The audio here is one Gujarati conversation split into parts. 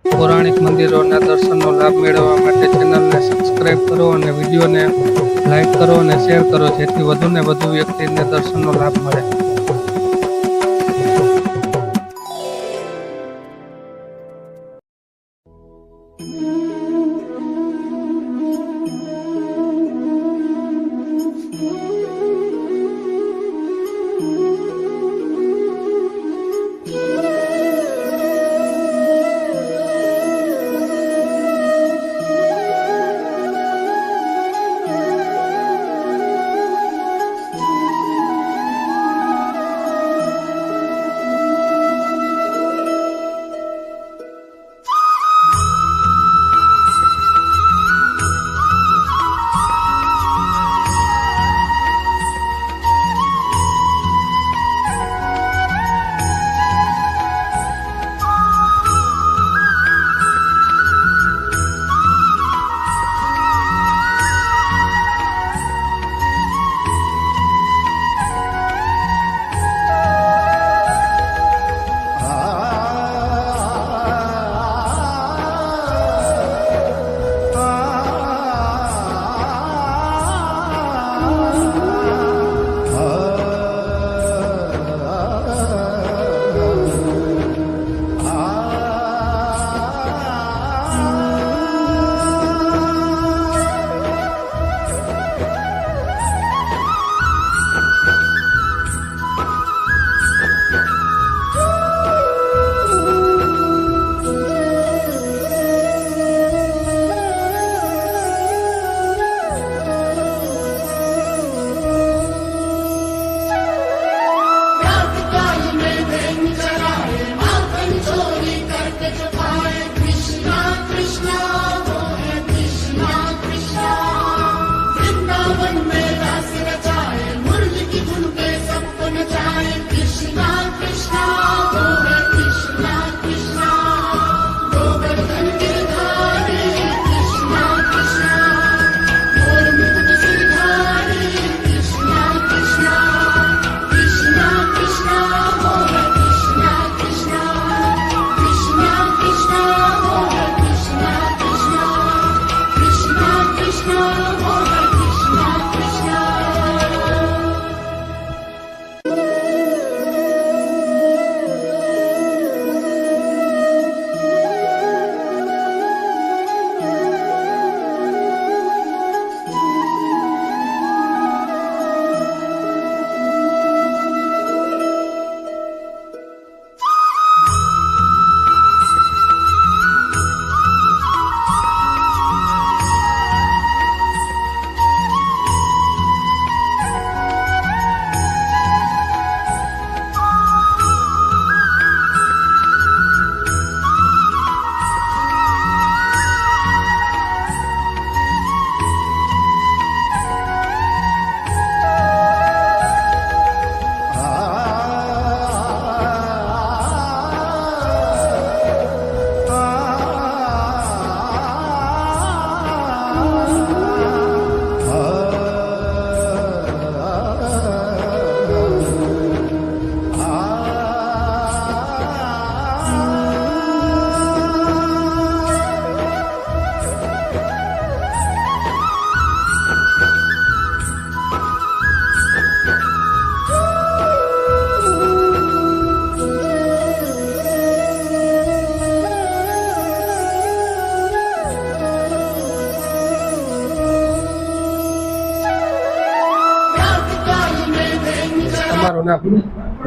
પૌરાણિક મંદિરોના દર્શનનો લાભ મેળવવા માટે ચેનલને સબસ્ક્રાઇબ કરો અને વિડીયોને લાઈક કરો અને શેર કરો, જેથી વધુને વધુ વ્યક્તિને દર્શનનો લાભ મળે.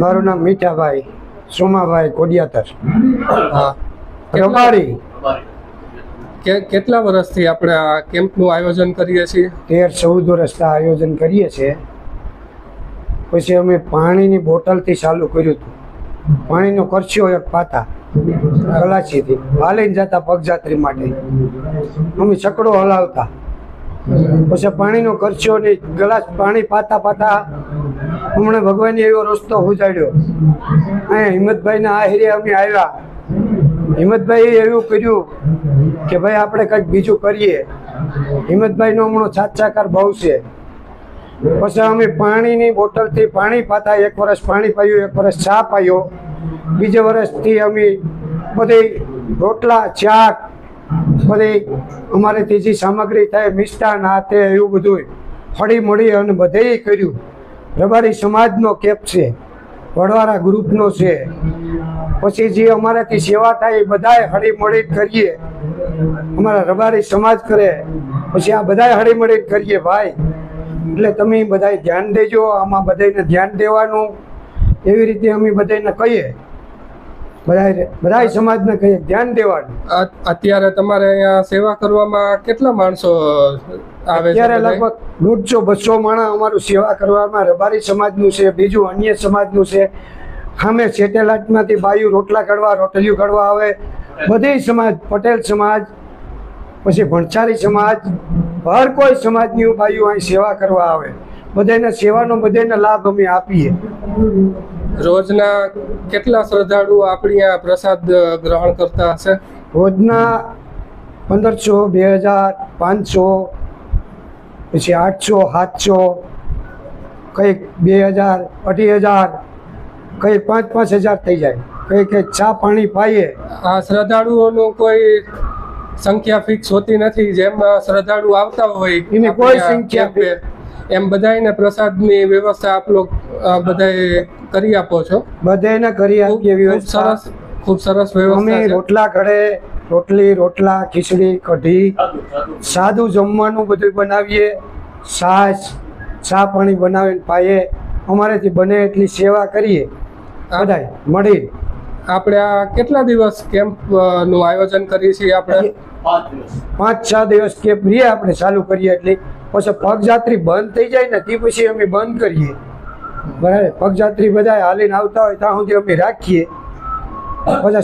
મારું નામ મીઠાભાઈ સોમાભાઈ કોડિયાતર. રબારી. કેટલા વર્ષથી આપણે આ કેમ્પનું આયોજન કરીએ છીએ? 13-14 વર્ષથી આયોજન કરીએ છીએ. પછી અમે પાણીની બોટલથી ચાલુ કર્યું હતું. પાણીનો ખર્ચો એક પાતા ગલાચીથી હાલીને જતા પગયાત્રી માટે અમે છકડો હલાવતા. પછી પાણીનો ખર્ચો ને ગલાસ પાણી પાતા પાતા હમણાં ભગવાને એવો રસ્તો ઉજાડ્યો. અહીંયા હિંમતભાઈના આ હેરિયા અમે આવ્યા. હિંમતભાઈએ એવું કર્યું કે ભાઈ આપણે કંઈક બીજું કરીએ. હિંમતભાઈનો હમણાં સાથ સહકાર બહુ છે. પછી અમે પાણીની બોટલથી પાણી પાતા. 1 વર્ષ પાણી પાયું, 1 વર્ષ ચા પાયો. બીજે વર્ષથી અમે બધી રોટલા શાક બધી અમારે ત્રીજી સામગ્રી થાય મિષ્ટાન આ તે એવું બધું હળી મળી અને બધે કર્યું. રબારી સમાજનો કેમ્પ છે, વડવારા ગ્રુપનો છે, પછી જે અમારાથી સેવા થાય એ બધાય હળી મળી કરીએ. અમારા રબારી સમાજ કરે પછી આ બધાય હળી મળી કરીએ ભાઈ. એટલે તમે બધાય ધ્યાન દેજો, આમાં બધાને ધ્યાન દેવાનું. એવી રીતે અમે બધાને કહીએ, બધાય સમાજને કહીએ ધ્યાન દેવાનું. અત્યારે તમારે અહીંયા સેવા કરવામાં કેટલા માણસો આવે છે? અત્યારે લગભગ 150-200 માણસ અમારું સેવા કરવામાં રબારી સમાજનું છે, બીજું અન્ય સમાજનું છે. સામે સેટેલાઇટમાંથી બાયું રોટલા કાઢવા, રોટલીઓ કાઢવા આવે. બધી સમાજ, પટેલ સમાજ, પછી ભણસારી સમાજ, હર કોઈ સમાજની બાયું અહીં સેવા કરવા આવે. બધાને સેવાનો બધાને લાભ અમે આપીએ. રોજના કેટલા શ્રદ્ધાળુઓ આપણી આ પ્રસાદ ગ્રહણ કરતા હશે? રોજના 1500, 2000, 500, પછી 800, 700, કંઈક 2000, 2500, કંઈક 5,000 થઈ જાય. કંઈક ચા પાણી પાઈએ. આ શ્રદ્ધાળુઓનું કોઈ સંખ્યા ફિક્સ હોતી નથી. જેમ શ્રદ્ધાળુ આવતા હોય એની કોઈ સંખ્યા કેમ્પે, એમ બધાને પ્રસાદની વ્યવસ્થા આપ લોકો બધાએ કરી આપો છો? બધાને કરી આપીએ વ્યવસ્થા. ખૂબ સરસ વ્યવસ્થા અમે છે. રોટલા ઘડે, રોટલા, ખીચડી, કઢી, સાદું જમવાનું બધું બનાવીએ. છાશ, ચા પાણી બનાવીને પાઈએ. અમારેથી બને એટલી સેવા કરીએ બધાય મળી. આપણે આ કેટલા દિવસ કેમ્પ નું આયોજન કરીએ છીએ? આપણે 5-6 દિવસ કેમ્પ રહીએ આપણે ચાલુ કરીએ. એટલે પછી પગયાત્રી બંધ થઈ જાય ને તે પછી અમે બંધ કરીએ. બરાબર, પગયાત્રી બધા હાલીને આવતા હોય ત્યાં સુધી અમે રાખીએ. પછી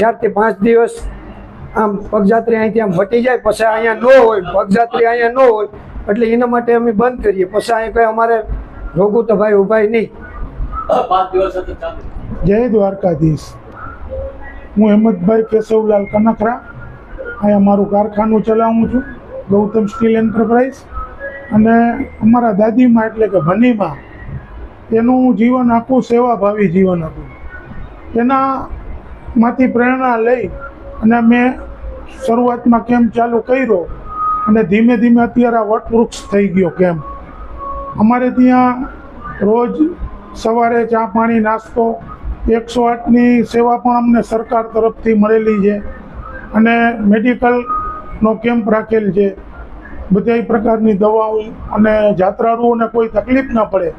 4 થી 5 દિવસ આમ પગયાત્રી અહીંથી આમ વટી જાય, પછી અહીંયા ન હોય, પગયાત્રી અહીંયા ન હોય, એટલે એના માટે અમે બંધ કરીએ. પછી અહીં કંઈ અમારે રોગું તો ભાઈ ઉભાય નહીં. 5 દિવસ ચાલુ. જય દ્વારકાધીશ. હું હેમંતભાઈ કેશવલાલ કનખરા, અહીંયા મારું કારખાનું ચલાવું છું, ગૌતમ સ્ટીલ એન્ટરપ્રાઇઝ. અને અમારા દાદીમાં એટલે કે ભનીમાં, એનું જીવન આખું સેવાભાવી જીવન હતું. એનામાંથી પ્રેરણા લઈ અને મેં શરૂઆતમાં કેમ્પ ચાલુ કર્યો અને ધીમે ધીમે અત્યારે આ વટવૃક્ષ થઈ ગયો કેમ્પ. અમારે ત્યાં રોજ સવારે ચા પાણી નાસ્તો, 108ની સેવા પણ અમને સરકાર તરફથી મળેલી છે. અને મેડિકલનો કેમ્પ રાખેલ છે. બધી પ્રકારની દવાઓ અને જાત્રાળુઓને કોઈ તકલીફ ન પડે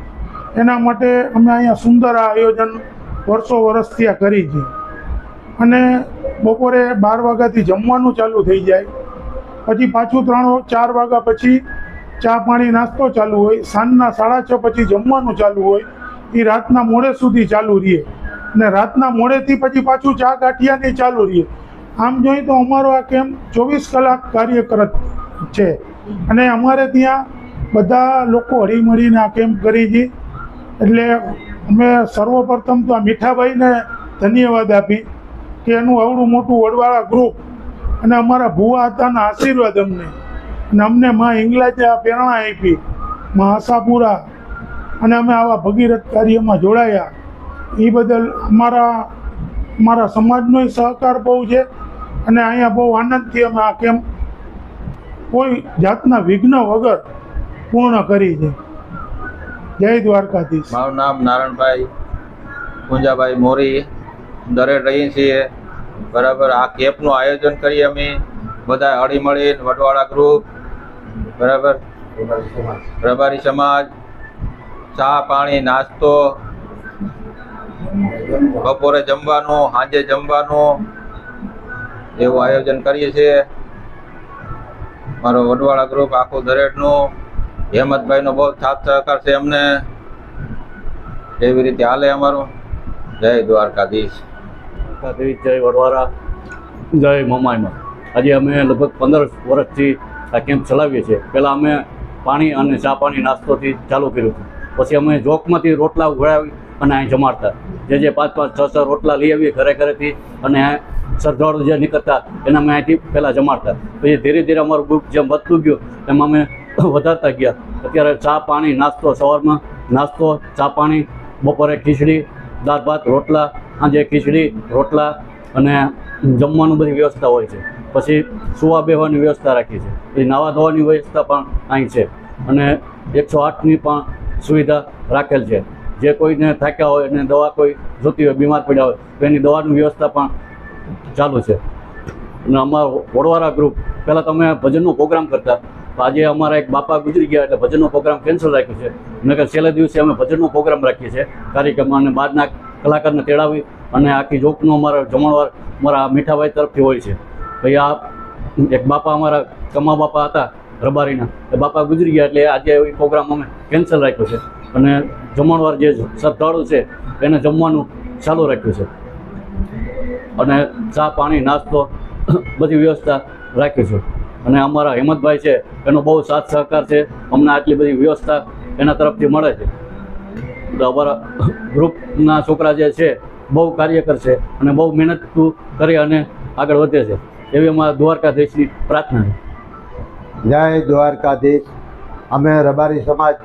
એના માટે અમે અહીંયા સુંદર આયોજન વર્ષોથી આ કરી છે. અને બપોરે 12 વાગ્યાથી જમવાનું ચાલુ થઈ જાય, પછી પાછું 3-4 વાગ્યા પછી ચા પાણી નાસ્તો ચાલુ હોય. સાંજના 6:30 પછી જમવાનું ચાલુ હોય. એ રાતના મોડે સુધી ચાલુ રહે અને રાતના મોડેથી પછી પાછું ચા ગાંઠિયાની ચાલુ રહે. આમ જોઈએ તો અમારો આ કેમ્પ 24 કલાક કાર્યરત છે. અને અમારે ત્યાં બધા લોકો હળીમળીને આ કેમ્પ કરી છે. એટલે અમે સર્વપ્રથમ તો આ મીઠાભાઈને ધન્યવાદ આપી કે એનું આવડું મોટું વડવાળા ગ્રુપ અને અમારા ભુવા હતાના આશીર્વાદ અમને મા હિંગલાજે આ પ્રેરણા આપી, મા આશાપુરા, અને અમે આવા ભગીરથ કાર્યમાં જોડાયા. એ બદલ અમારા સમાજનો સહકાર બહુ છે. અને અહીંયા બહુ આનંદથી અમે આ કેમ્પ કોઈ જાતના વિઘ્ન વગર પૂર્ણ કરી છે. જય દ્વારકાધીશ. મારું નામ નારણભાઈ પૂંજાભાઈ મોરી, દરેક રહીએ છીએ. બરાબર, આ કેમ્પનું આયોજન કરીએ અમે બધા હળીમળીને, વડવાળા ગ્રુપ, બરાબર, રબારી સમાજ, ચા પાણી નાસ્તો, બપોરે જમવાનું, સાંજે જમવાનું, એવું આયોજન કરીએ છીએ. મારો વડવાળા ગ્રુપ આખું દરેકનું, હેમંતભાઈનો બહુ સાથ સહકાર છે અમને. એવી રીતે હાલે અમારું. જય દ્વારકાધીશ. જય વડવારા, જય મમાઈમાં. આજે અમે લગભગ 15 વર્ષથી આ કેમ્પ ચલાવીએ છીએ. પહેલાં અમે પાણી અને ચા પાણી નાસ્તોથી ચાલુ કર્યું હતું. પછી અમે જોકમાંથી રોટલા ઉઘડાવી અને અહીં જમાડતા. જે 5-5, 6-6 રોટલા લઈ આવીએ ઘરેથી, અને શ્રદ્ધાળુ જે નીકળતા એના અમે અહીંથી પહેલાં જમાડતા. પછી ધીરે ધીરે અમારું ગ્રુપ જેમ વધતું ગયું એમાં અમે વધારતા ગયા. અત્યારે ચા પાણી નાસ્તો, સવારમાં નાસ્તો, ચા પાણી, બપોરે ખીચડી, દાળ ભાત, રોટલા, સાંજે ખીચડી, રોટલા, અને જમવાનું બધી વ્યવસ્થા હોય છે. પછી સુવા બેહવાની વ્યવસ્થા રાખી છે. પછી નાવા ધોવાની વ્યવસ્થા પણ અહીં છે અને 108ની પણ સુવિધા રાખેલ છે. જે કોઈને થાક્યા હોય અને દવા કોઈ જોતી હોય, બીમાર પડ્યા હોય તો એની દવાની વ્યવસ્થા પણ ચાલુ છે. અને અમારો વડવારા ગ્રુપ પહેલાં તમે ભજનનો પ્રોગ્રામ કરતા, તો આજે અમારા એક બાપા ગુજરી ગયા એટલે ભજનનો પ્રોગ્રામ કેન્સલ રાખ્યો છે. નકર છેલ્લા દિવસે અમે ભજનનો પ્રોગ્રામ રાખીએ છીએ કાર્યક્રમ, અને બહારના કલાકારને તેડાવી અને આખી જોકનો અમારો જમણવાર અમારા મીઠાભાઈ તરફથી હોય છે. ભાઈ આ એક બાપા અમારા કમા બાપા હતા રબારીના, એ બાપા ગુજરી ગયા એટલે આજે એ પ્રોગ્રામ અમે કેન્સલ રાખ્યો છે. અને જમણવાર જે શ્રદ્ધાળુ છે એને જમવાનું ચાલુ રાખ્યું છે અને ચા પાણી નાસ્તો બધી વ્યવસ્થા રાખી છે. અને અમારા હેમંતભાઈ છે એનો બહુ સાથ સહકાર છે, અમને આટલી બધી વ્યવસ્થા એના તરફથી મળે છે. તો અમારા ગ્રુપના છોકરા જે છે બહુ કાર્યકર છે અને બહુ મહેનત કરી અને આગળ વધે છે, એવી અમારા દ્વારકાધીશની પ્રાર્થના છે. જય દ્વારકાધીશ. અમે રબારી સમાજ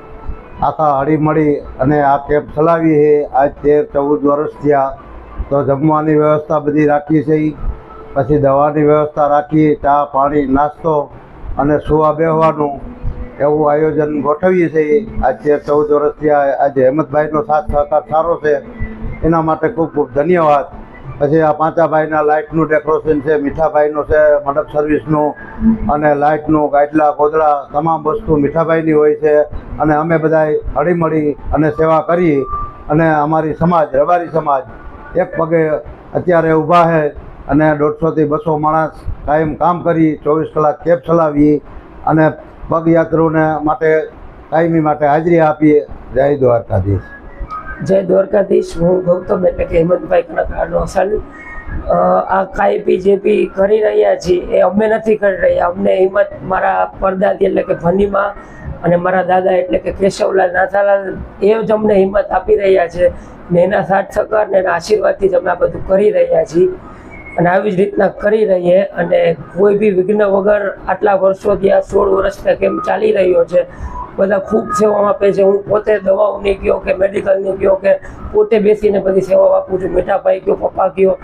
આખા હળીમળી અને આ કેમ્પ ચલાવીએ છીએ આજ 13-14 વર્ષ થયા. તો જમવાની વ્યવસ્થા બધી રાખીએ છીએ, પછી દવાની વ્યવસ્થા રાખીએ, ચા પાણી નાસ્તો અને સુવા બેહવાનું એવું આયોજન ગોઠવીએ છીએ. આજ 13-14 વર્ષ થયા. આજે હેમંતભાઈનો સાથ સહકાર સારો છે, એના માટે ખૂબ ખૂબ ધન્યવાદ. પછી આ પાંચાભાઈના લાઇટનું ડેકોરેશન છે, મીઠાભાઈનું છે, મંડપ સર્વિસનું અને લાઇટનું, ગાડલા ગોદડા તમામ વસ્તુ મીઠાભાઈની હોય છે. અને અમે બધાય હળીમળી અને સેવા કરી અને અમારી સમાજ રબારી સમાજ એક પગે અત્યારે ઊભા છે અને 150થી 200 માણસ કાયમ કામ કરી 24 કલાક કેબ ચલાવીએ અને પગયાત્રીઓને માટે કાયમી માટે હાજરી આપીએ. જય દ્વારકાધીશ. જય દ્વારકાધીશ. હું ગૌતમ એટલે કે હેમંતભાઈ કણકારનો સન. આ કાયપી જે બી કરી રહ્યા છીએ એ અમે નથી કરી રહ્યા. અમને હિંમત મારા પરદાદી એટલે કે ભનીમાં અને મારા દાદા એટલે કે કેશવલાલ નાથાલાલ એ જ અમને હિંમત આપી રહ્યા છે ને એના સાથ સહકાર ને એના આશીર્વાદથી જ અમે આ બધું કરી રહ્યા છીએ અને આવી જ રીતના કરી રહીએ. અને કોઈ બી વિઘ્ન વગર આટલા વર્ષોથી આ 16 વર્ષથી કેમ્પ ચાલી રહ્યો છે. બધા ખૂબ સેવા આપે છે. હું પોતે દવાઓની કહો કે મેડિકલની કહો કે પોતે બેસીને બધી સેવા આપું છું. મીઠાભાઈ કહો, પપ્પા કહો,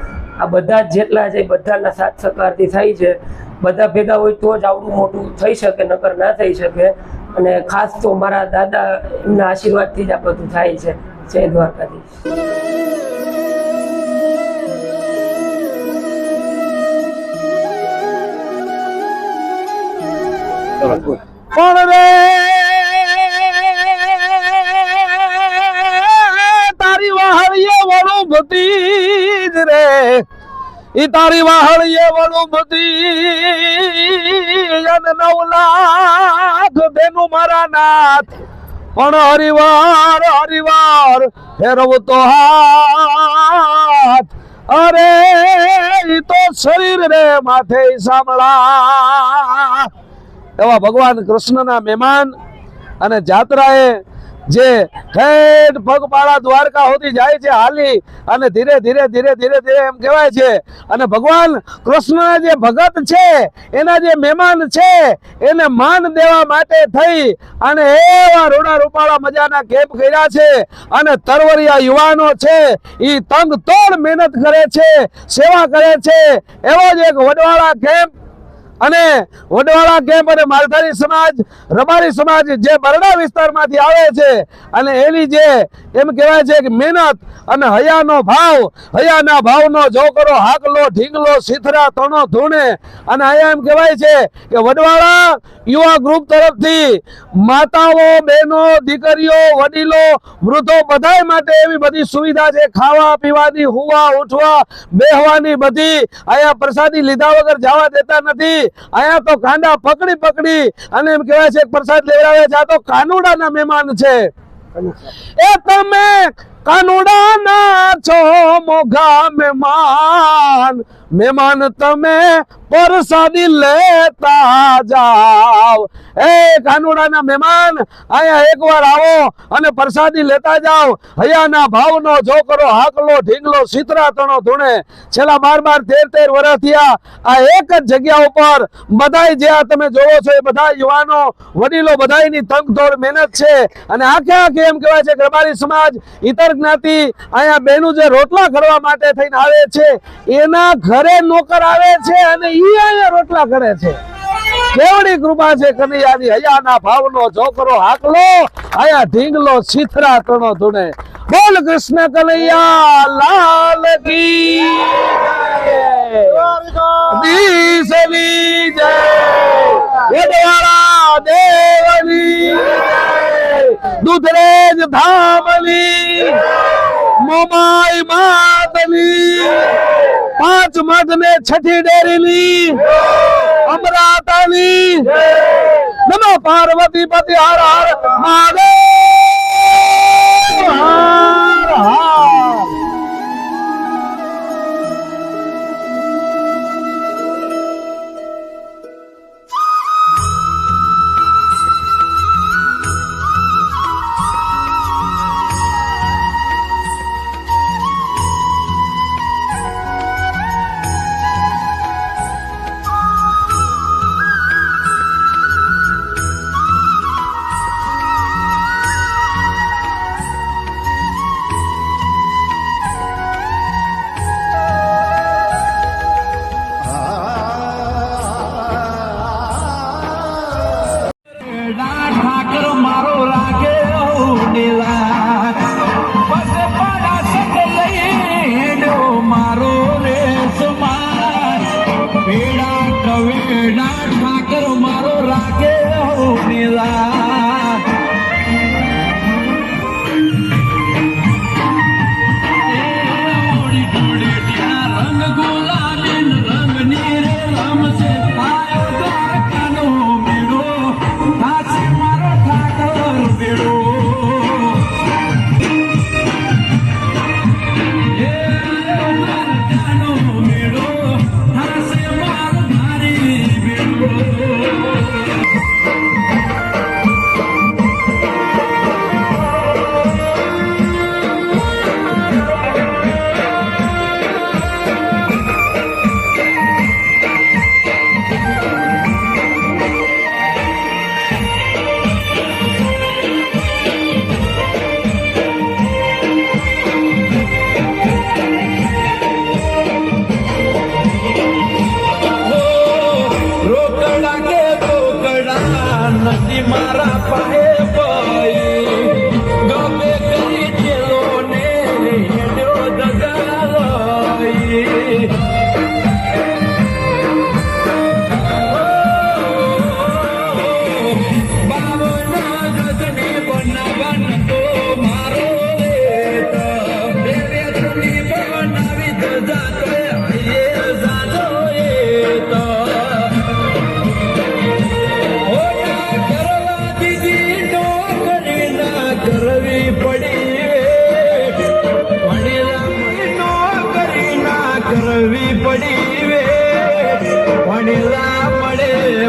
આ બધા જ જેટલા છે બધાના સાથ સહકારથી થાય છે. બધા ભેગા હોય તો જ આવડું મોટું થઈ શકે, નકર ના થઈ શકે. અને ખાસ તો મારા દાદા એમના આશીર્વાદથી જ આ બધું થાય છે. જય દ્વારકાધીશ. પણ રે તારી વાહળીએ વળું ભતીજ રે, ઈ તારી વાહળીએ વળું ભતીજ અને 9 લાખ બેનું મારા નાથ. પણ હરિવાર હરિવાર ફેરવું તો હાથ, અરે ઈ તો શરીર રે માથે સાંભળા. એવા ભગવાન કૃષ્ણના મહેમાન અને જાત્રાએ જે ઠેઠ પગપાળા દ્વારકા સુધી જાય છે હાલી, અને ધીરે ધીરે ધીરે ધીરે ધીરે એમ કહેવાય છે. અને ભગવાન કૃષ્ણના જે ભગત છે, એના જે મહેમાન છે, એને માન દેવા માટે થઈ અને એવા રૂડા રૂપાળા મજાના કેમ્પ કર્યા છે. અને તરવરિયા યુવાનો છે એ તંગ તોડ મહેનત કરે છે, સેવા કરે છે. એવો જ એક વડવાળા કેમ્પ અને વડવાળા કેમ્પ અને માલધારી સમાજ, રબારી સમાજ જે બરડા વિસ્તારમાંથી આવે છે અને એની જે એમ કહેવાય છે કે મહેનત અને હયાનો ભાવ, હયાના ભાવનો જોકરો હાકલો ઢીંગલો સીથરા તણો ધૂણે. અને અહીંયા એમ કહેવાય છે કે વડવાળા યુવા ગ્રુપ તરફથી માતાઓ, બહેનો, દીકરીઓ, વડીલો, વૃદ્ધો બધાય માટે એવી બધી સુવિધા છે. ખાવા પીવાની, હુવા ઉઠવા બેહવાની બધી. અહીંયા પ્રસાદી લીધા વગર જવા દેતા નથી. અહીંયા તો કાંડા પકડી પકડી અને એમ કહેવાય છે પ્રસાદ લેવડાવે છે. આ તો કાનુડાના મહેમાન છે. એ તમે કાનુડાના છો મોઘા મહેમાન, મહેમાન તમે પરસાદી લેતા જાવ. એ કાનુડાના મહેમાન અહીંયા એકવાર આવો અને પ્રસાદી લેતા જાઓ. હૈયાના ભાવનો જોકરો હાકલો ઢીંગલો સીતરા તણો ધૂણે છેલ્લા 12-13 વર્ષ થયા આ એક જ જગ્યા ઉપર બધાય જે આ તમે જોવો છો એ બધા યુવાનો વડીલો બધાયની તંગતોડ મહેનત છે. અને આખે એમ કહેવાય છે કે રબારી સમાજ ઇતર જ્ઞાતિ અહીંયા બેનું જે રોટલા કરવા માટે થઈને આવે છે એના ઘરે નોકર આવે છે અને ઈ અહીંયા રોટલા કરે છે. કેવડી કૃપા છે કનૈયાની. હૈયાના ભાવનો જોકરો હાકલો આયા ઢીંગલો સીથરા તણો ધૂણે. બોલ કૃષ્ણ કનૈયા લાલ કી દીસની જય. વેદવાળા દેવની દૂધરેજ ધામની મોમાઈ માતની 5 મઢ ને 6ઠી ડેરીની અમરાતાની નમો પાર્વતી પતિ હર હર મહાદેવ હર હર.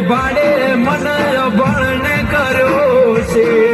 ભાડે મને ભણ કર્યો છે.